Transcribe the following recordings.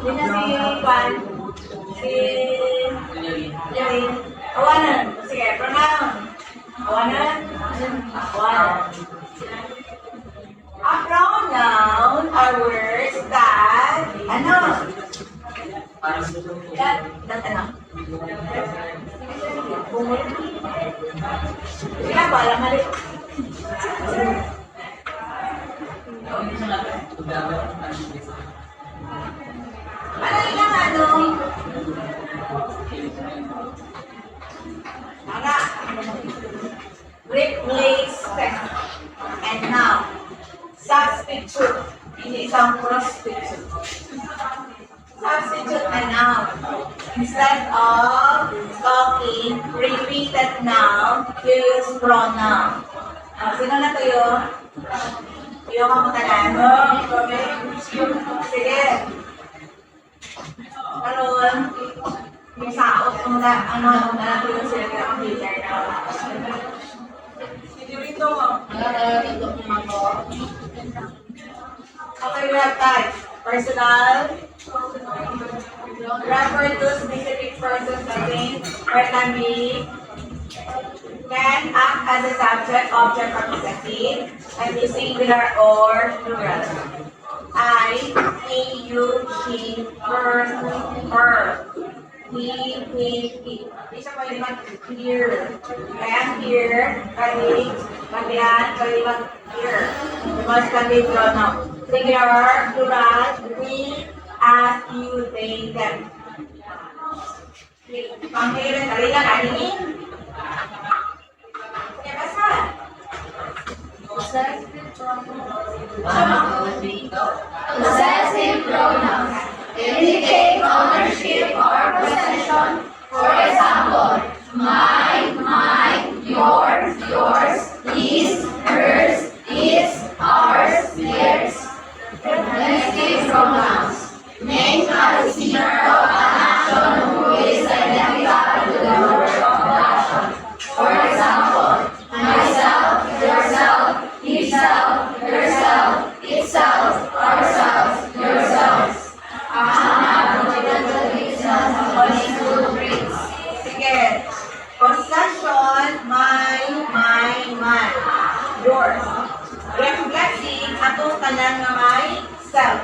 Yun na si Juan. Si Lewin. Awanan. Sige, pronoun. Awanan. Awanan. A pronoun are words that, ano? That ano? Bumuli. Sige ba? Alam mali. Ano yung ano? Mga replace and now substitute. Hindi isang prostitute. Substitute and noun. Instead of talking, repeated noun, use pronoun. Sino na tuyo? Tuyo ka matalan? Sige. Karoon, yung saot mo na, ano na tuyo sila kaya computer na. Sige rito mo. Okay, we have time. Personal. Refer to specific persons again. Where can be. Can act as a subject, object, or possessive. And be singular or plural. I, he, you, she, her, he, he. Hindi siya pwede mag-here. Kaya here, pwede mag-yan, pwede mag-here. Because pwede pronoun. Singular, plural, we, as, you, they, them. Pang-here, tali lang, alin. Sige, basta. Possessive pronouns indicate ownership or possession. For example, mine, yours, his, hers, its, ours, theirs. Reflexive pronouns name a receiver of an action who is identical to the word of the action. For example, myself, yourself, himself, herself, itself, ourselves, yourselves. Sige. Possession, mine, yours. Reflecting atong tanan nga may self.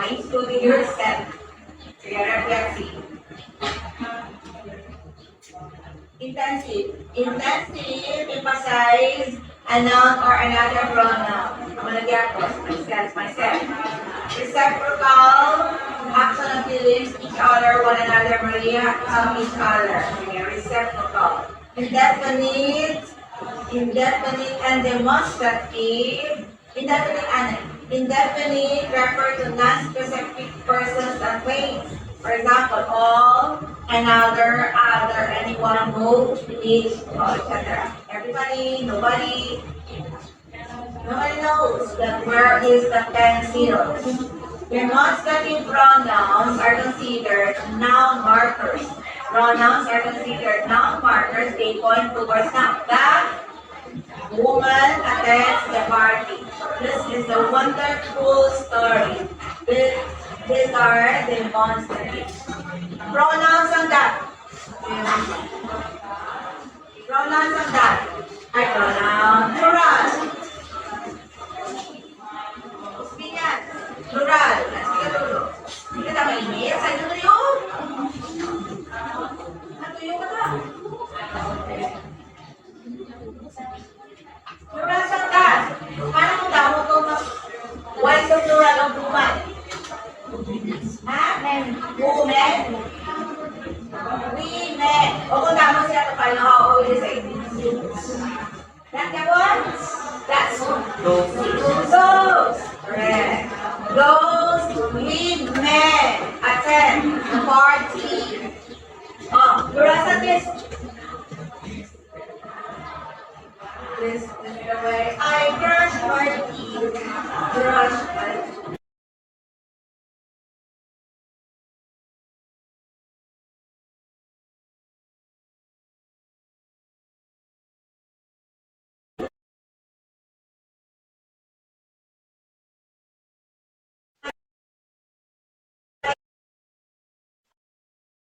Including yourself. Sige, reflecting. Intensive. Intensive emphasize a noun or another pronoun. Malagyan ko, myself. Reciprocal, action of feelings, each other, one another, react of each other. Okay, reciprocal. Indefinite and demonstrative. Indefinite refer to non-specific persons and things. For example, all, another, other, anyone, both, each, etc. Everybody, nobody knows that where is the pencil. Demonstrative pronouns are considered noun markers. Pronouns are considered noun markers. They point towards noun. The woman attends the party. This is a wonderful story. These are demonstrative. Pronouns on that. Pronouns on that. Ay, pronoun. Plural. Opinion. Plural. Sige, tulo. Sige, tama init. Sa'yo na yun. Ano yun ka ba? Plural on that. Paano mo daw mo ito why the plural of woman? Ha? Women? Women. O kung tama siya ito paano ako ulit sa English. That one? That's those. Correct. Those.